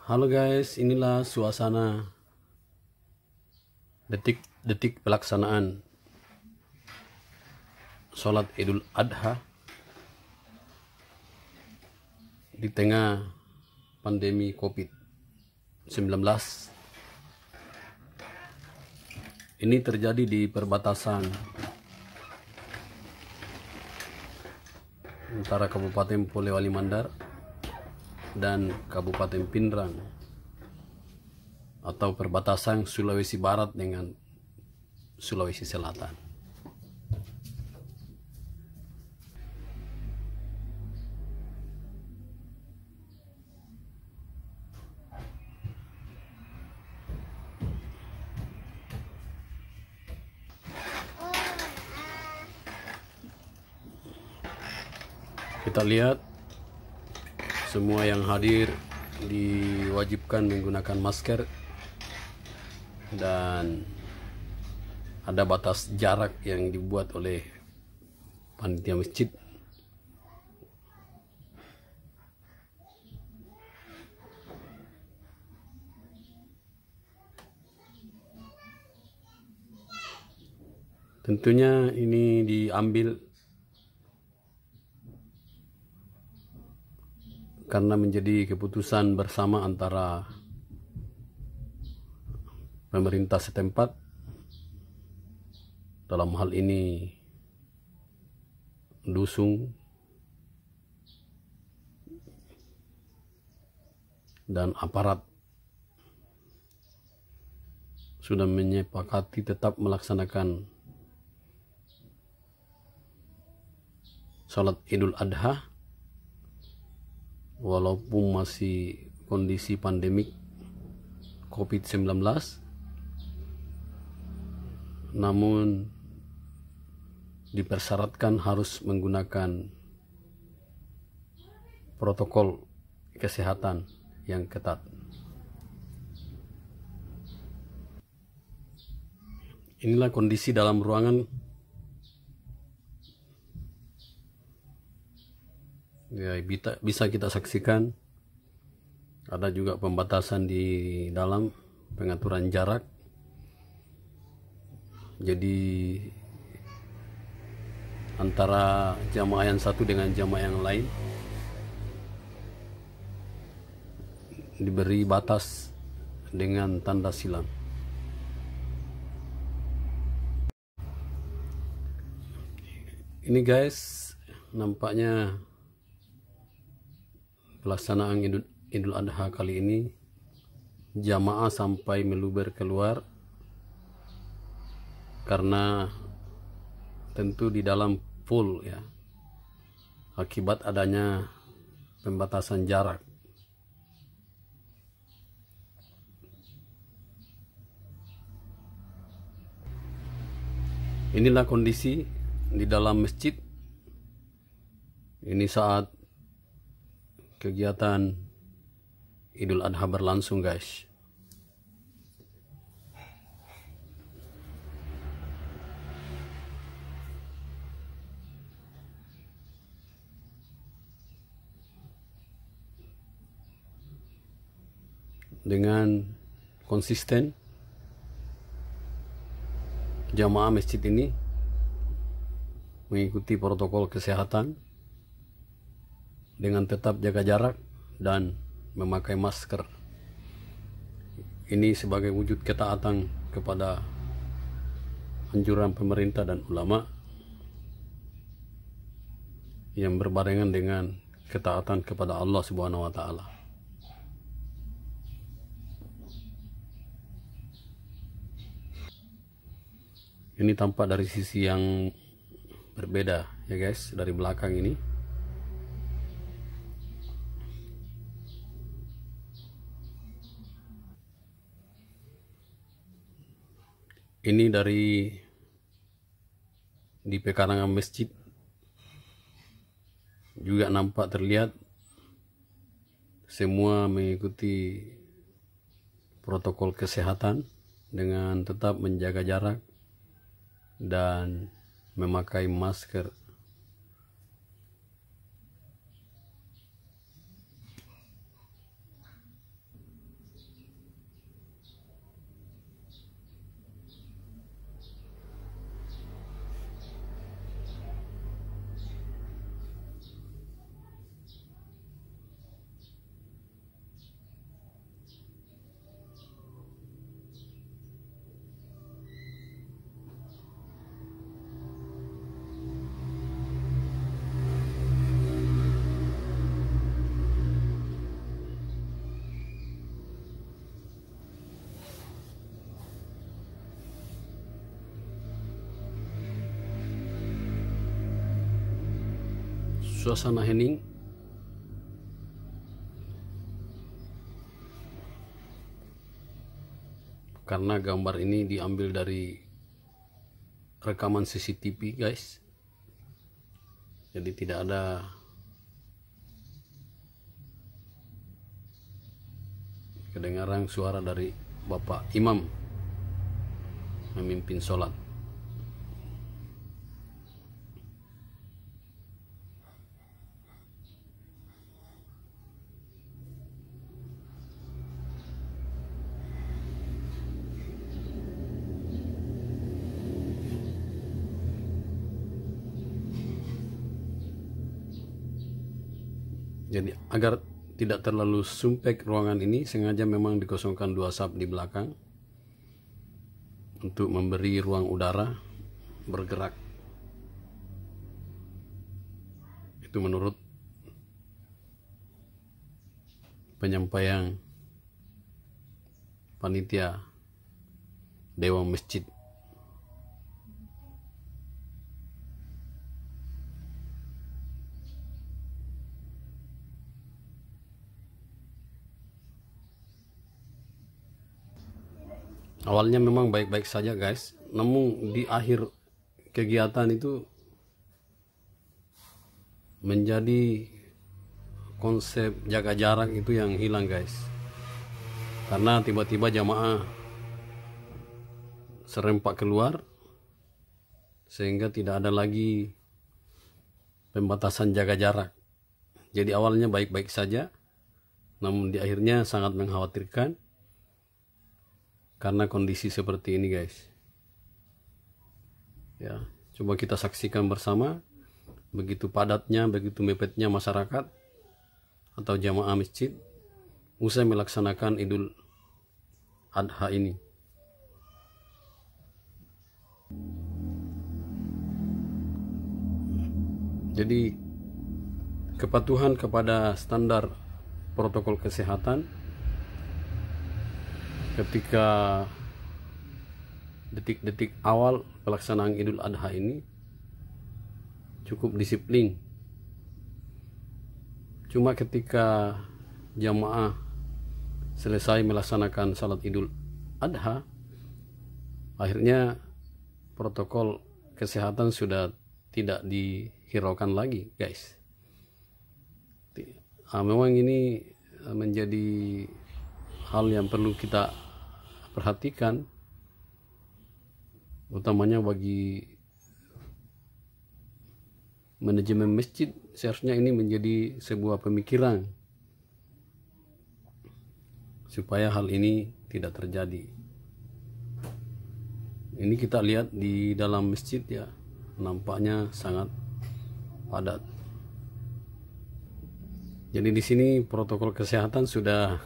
Halo guys, inilah suasana detik-detik pelaksanaan sholat Idul Adha di tengah pandemi COVID-19. Ini terjadi di perbatasan antara Kabupaten Polewali Mandar dan Kabupaten Pindrang atau perbatasan Sulawesi Barat dengan Sulawesi Selatan. Kita lihat semua yang hadir diwajibkan menggunakan masker dan ada batas jarak yang dibuat oleh panitia masjid. Tentunya ini diambil karena menjadi keputusan bersama antara pemerintah setempat, dalam hal ini dusun dan aparat, sudah menyepakati tetap melaksanakan sholat Idul Adha walaupun masih kondisi pandemik COVID-19, namun dipersyaratkan harus menggunakan protokol kesehatan yang ketat. Inilah kondisi dalam ruangan. Ya, bisa kita saksikan ada juga pembatasan di dalam, pengaturan jarak. Jadi antara jamaah yang satu dengan jamaah yang lain diberi batas dengan tanda silang. Ini guys, nampaknya pelaksanaan Idul Adha kali ini jamaah sampai meluber keluar karena tentu di dalam full ya, akibat adanya pembatasan jarak. Inilah kondisi di dalam masjid ini saat kegiatan Idul Adha berlangsung guys. Dengan konsisten jamaah masjid ini mengikuti protokol kesehatan dengan tetap jaga jarak dan memakai masker. Ini sebagai wujud ketaatan kepada anjuran pemerintah dan ulama yang berbarengan dengan ketaatan kepada Allah Subhanahu wa taala. Ini tampak dari sisi yang berbeda ya guys, dari belakang ini. Ini di pekarangan masjid juga nampak terlihat semua mengikuti protokol kesehatan dengan tetap menjaga jarak dan memakai masker. suasana hening. Karena gambar ini diambil dari rekaman CCTV guys, jadi tidak ada kedengaran suara dari Bapak Imam memimpin sholat. Jadi agar tidak terlalu sumpek ruangan ini, sengaja memang dikosongkan 2 saf di belakang untuk memberi ruang udara bergerak. Itu menurut penyampaian panitia Dewan Masjid. Awalnya memang baik-baik saja guys, namun di akhir kegiatan itu menjadi konsep jaga jarak itu yang hilang guys. Karena tiba-tiba jamaah serempak keluar, sehingga tidak ada lagi pembatasan jaga jarak. Jadi awalnya baik-baik saja, namun di akhirnya sangat mengkhawatirkan karena kondisi seperti ini guys. Ya, coba kita saksikan bersama begitu padatnya, begitu mepetnya masyarakat atau jamaah masjid usai melaksanakan Idul Adha ini. Jadi kepatuhan kepada standar protokol kesehatan ketika detik-detik awal pelaksanaan Idul Adha ini cukup disiplin. Cuma ketika jamaah selesai melaksanakan salat Idul Adha, akhirnya protokol kesehatan sudah tidak dihiraukan lagi guys. Memang ini menjadi hal yang perlu kita perhatikan, utamanya bagi manajemen masjid. Seharusnya ini menjadi sebuah pemikiran supaya hal ini tidak terjadi. Ini kita lihat di dalam masjid ya, nampaknya sangat padat. Jadi di sini protokol kesehatan sudah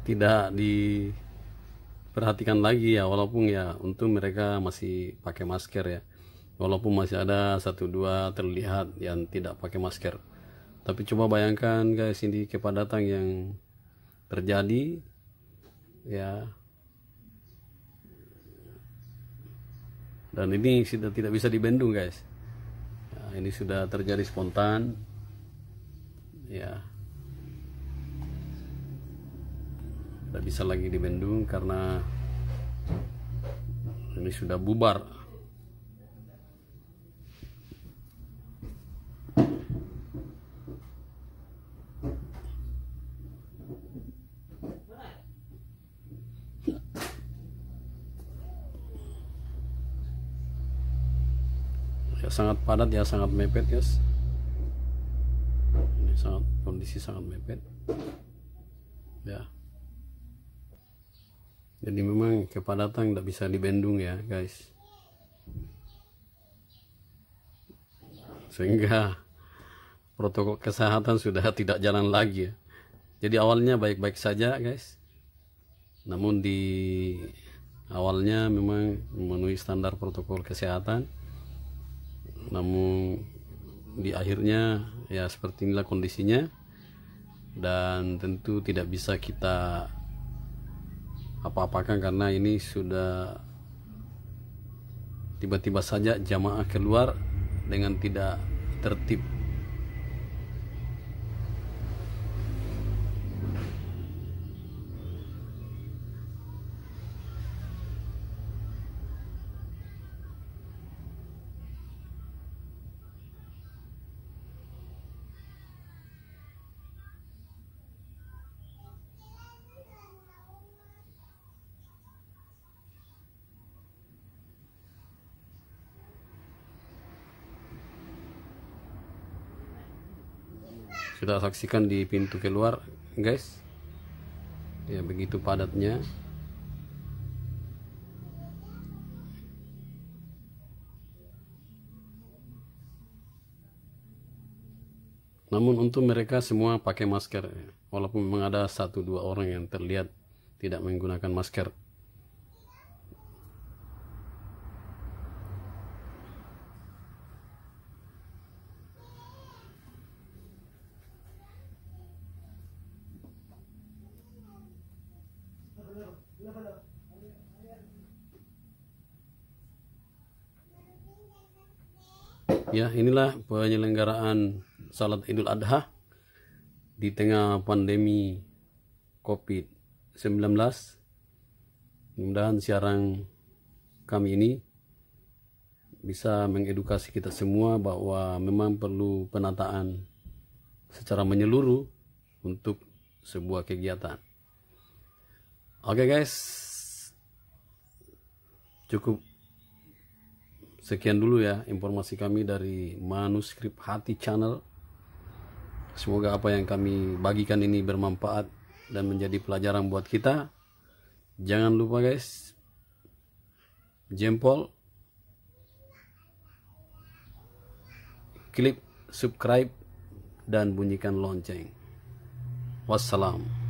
tidak diperhatikan lagi ya, walaupun ya untung mereka masih pakai masker ya, walaupun masih ada 1-2 terlihat yang tidak pakai masker. Tapi coba bayangkan guys, ini kepadatan yang terjadi ya, dan ini sudah tidak bisa dibendung guys ya, ini sudah terjadi spontan ya, tidak bisa lagi dibendung karena ini sudah bubar. Ya, sangat padat ya, sangat mepet guys. Ini kondisi sangat mepet ya. Jadi memang kepadatan tidak bisa dibendung ya guys, sehingga protokol kesehatan sudah tidak jalan lagi ya. Jadi awalnya baik-baik saja guys, namun di awalnya memang memenuhi standar protokol kesehatan, namun di akhirnya ya seperti inilah kondisinya, dan tentu tidak bisa kita apa-apakan karena ini sudah tiba-tiba saja jamaah keluar dengan tidak tertib. Sudah saksikan di pintu keluar guys, ya begitu padatnya. Namun untuk mereka semua pakai masker, walaupun memang ada 1-2 orang yang terlihat tidak menggunakan masker. Ya, inilah penyelenggaraan salat Idul Adha di tengah pandemi COVID-19. Mudah-mudahan siaran kami ini bisa mengedukasi kita semua bahwa memang perlu penataan secara menyeluruh untuk sebuah kegiatan. Oke guys, cukup sekian dulu ya informasi kami dari Manuskrip Hati Channel. Semoga apa yang kami bagikan ini bermanfaat dan menjadi pelajaran buat kita. Jangan lupa guys, jempol, klik subscribe dan bunyikan lonceng. Wassalam.